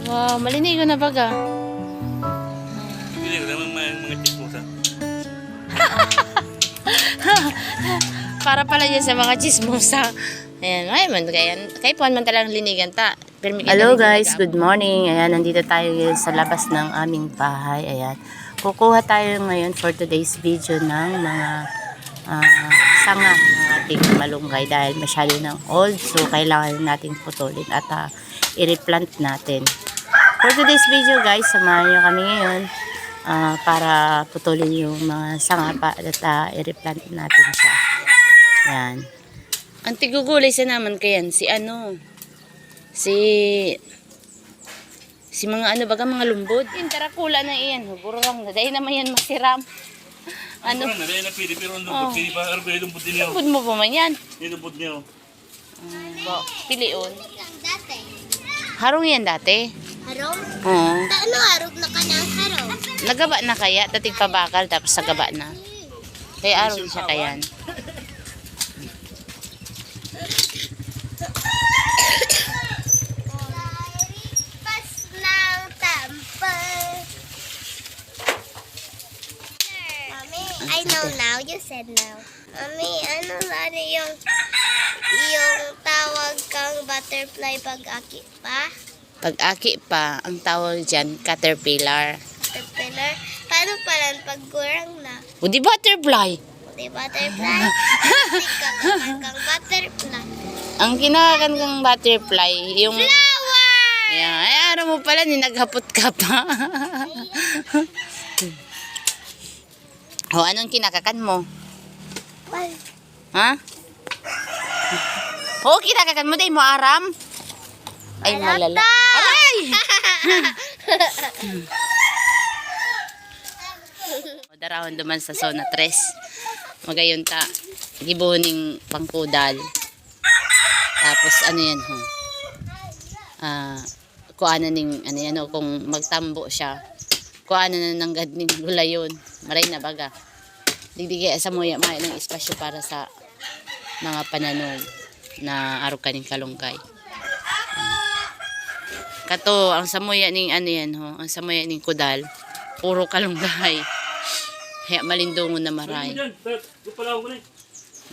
Wow, malinigo na baga. Hindi ko naman mga chismosa. Para pala yan sa mga chismosa. Ayan, ay man kay puan man talang linigan ta. Hello guys, good morning. Ayan, nandito tayo sa labas ng aming bahay. Ayan. Kukuha tayo ngayon for today's video ng mga sanga ng ating malunggay dahil masyado ng old, so kailangan nating putulin at i-replant natin. For today's video guys, samahan nyo kami ngayon para putulin yung mga sanga pa at i-replant natin siya. Ayan. Ang tigugulay sa naman kayan si si mga baga mga lumbod. Yung tarakula na iyan, burang na dahil naman yan masiram. Ano na dahil na pili pero ang lumbod pili pa arbo yung lumbod niyo. Lumbod mo pa man yan. Yung lumbod niyo. Pilion. Harong yan dati. Harong? Oo. Ano harog na ka ng harong? Nagaba na kaya, dating pabakal tapos nagaba na. Kaya arong siya kayan. Pas ng tampal. Mami, I know now. You said now. Mami, ano lari yung tawag kang butterfly pag-aki pa? Pag-aki pa, ang tawag dyan, caterpillar. Caterpillar? Paano pala pag gurang na? O di butterfly. Di butterfly? Hindi ka kang butterfly. Ang kinakakan kang butterfly, yung... Flower! Yan, ay araw mo pala, naghapot ka pa. O, anong kinakakan mo? Ha? O, kinakakan mo, day mo aram? Ay, malala. Aray! Darahon duman sa zona 3. Magayon ta, gibuning pangkudal. Tapos, ano yan, ho? Kuana ning, kung magtambo siya, kuana na ng gadning gulayon. Maray na baga. Digdigay sa muya, may ng espasyo para sa mga pananog na araw kaning kalungkay. Kato, ang samuya ning ang samuya ning kudal, puro kalunggay. Kaya malindungon na maray.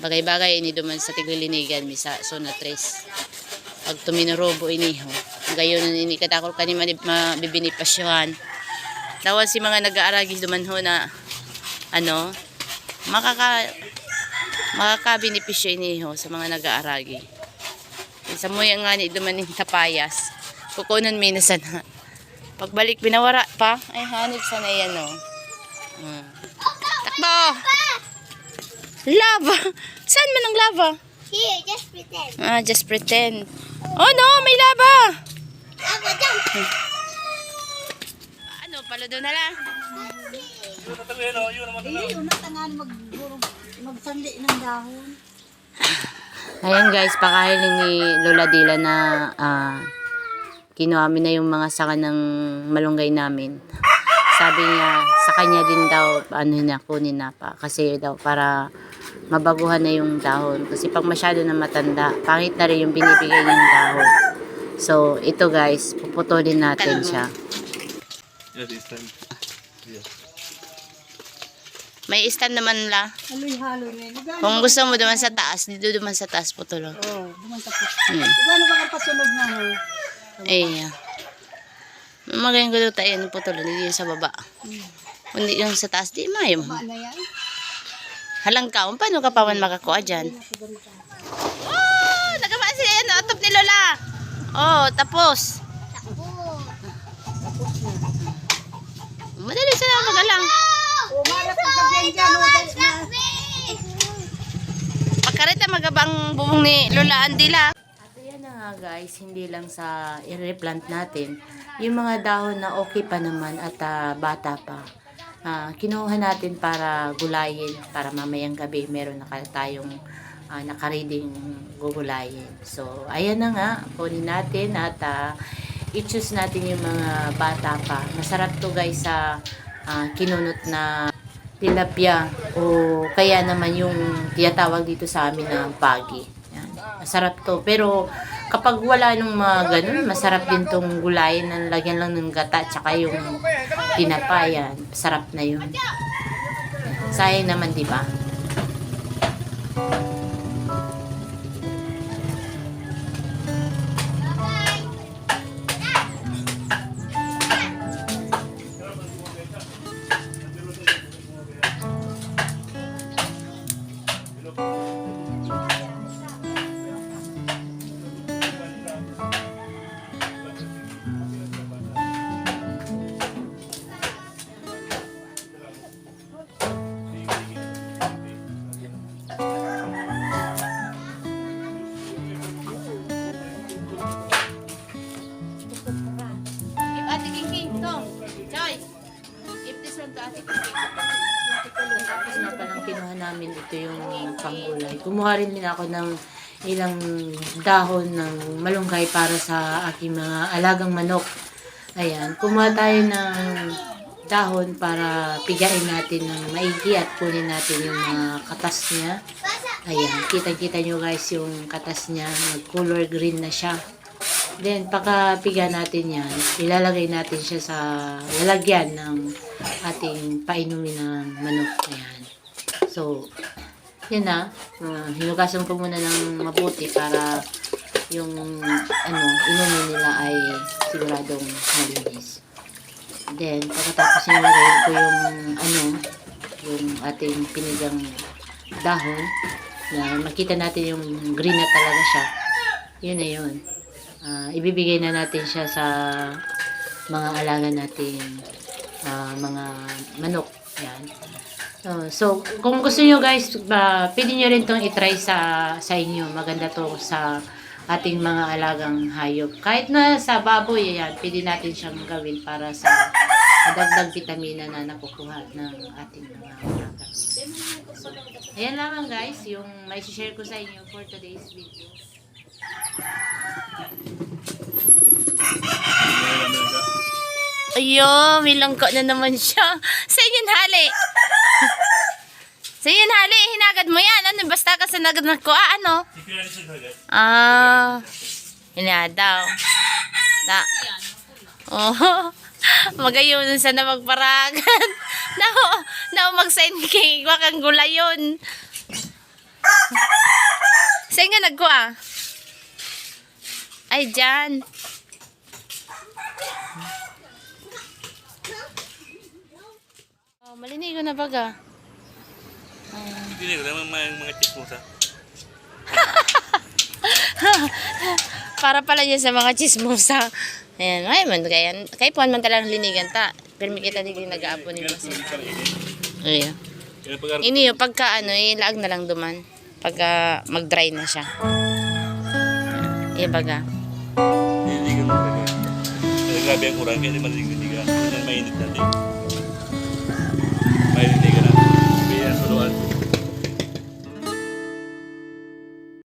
Bagay-bagay ini duman sa tigulinigan mi sa zona 3. Pag tuminorobo ini ho. Gayon na ini katakol kani mabibinipasyohan. Dawa si mga nag-aaragi duman ho na makakabinipisyo ini ho sa mga nag-aaragi. Sa muya nga ni duman ning tapayas. Kukunan mi na sana. Pagbalik binawara pa, ay hanip sana yan o. Takbo! Lava! Saan man ang lava? Here, just pretend. Just pretend. Oh no, may lava! Ako, jump! Palo doon na lang. Magsandi ng dahon. Ayan guys, pakahiling ni Lola Dila na kinuha na yung mga sanga ng malunggay namin. Sabi niya, sa kanya din daw, kunin na pa. Kasi daw, para mabaguhan na yung dahon. Kasi pag masyado na matanda, pangit na rin yung binibigay niyang dahon. So, ito guys, puputulin natin siya. Yes, stand. Yes. May stand naman la. Haloy-halo rin. Kung gusto mo duman sa taas, dito duman sa taas putulong. Oo, duman tapos. Gano'n ba kang pasunod na ho? Eh, magaling ko doon tayo putulong, hindi yung sa baba. Hindi yung sa taas, di mayo. Ano yan? Halang ka, paano ka pa man makakuha dyan? Oh, nagaba siya atop ni Lola. Oh, tapos. Madali sila magalang. Umarap ka dyan dyan. Pagkarita magabang bubong ni Lola Andila. At yan na nga guys, hindi lang sa i-replant natin. Yung mga dahon na okay pa naman at bata pa. Kinuha natin para gulayin. Para mamayang gabi meron na tayong nakareading gugulayin. So, ayan na nga. Kunin natin at i-choose natin yung mga bata pa. Masarap to guys sa kinunot na tilapia o kaya naman yung tinatawag dito sa amin na pagi. Yan. Masarap to. Pero kapag wala nung mga ganun, masarap din tong gulay na lagyan lang ng gata tsaka yung tinapa, yan. Sarap na yun. Sayang naman, di ba? Give Ate King, Tom. Joy. Give this one to Ate King. Tapos nga palang kinuha namin ito yung panggulay. Kumuha rin din ako ng ilang dahon ng malunggay para sa aking mga alagang manok. Ayan, kumuha tayo ng dahon para pigain natin ng maigi at kunin natin yung mga katas niya. Ayan, kita-kita nyo guys yung katas niya, nag-color green na siya. Then, pagkapiga natin yan, ilalagay natin siya sa lalagyan ng ating painumin ng manok. Ayan. So, yan na. Hinugasan ko muna ng mabuti para yung inumin nila ay siguradong malinis. Then, pagkatapos nilagay ko yung ating pinigang dahon na makita natin yung green na talaga siya. Yun na yun. Ibibigay na natin siya sa mga alaga nating mga manok. Yan. So, kung gusto nyo guys, pwede nyo rin itong itry sa inyo. Maganda to sa ating mga alagang hayop. Kahit na sa baboy, yan, pwede natin siyang gawin para sa dagdag vitamina na nakukuha ng ating mga alaga. Ayan lamang guys, yung may share ko sa inyo for today's video. Ayun, may langka na naman siya. Sa inyo hali. Sa inyo hali, hinagad mo yan. Ano, basta ka sa nagad ng kuha, ano? Hinadaw. Oh, magayon sa na magparagan. Nao mag-sign kay wakang gulayon. Sa inyo nagkuha? Ay, dyan. Malinig ko na baga. Hindi ko naman mga chismosa. Para pala yun sa mga chismosa. Ayan, ay man, kay puan man talang linigan ta. Pero kita di nag-aapon ni Mas. Ayan. Ini yung pagka ilaag na lang duman. Pagka mag-dry na siya. Baga. Hindi ko na. Grabe ang kurang kaya malinig-liga. Mainit natin.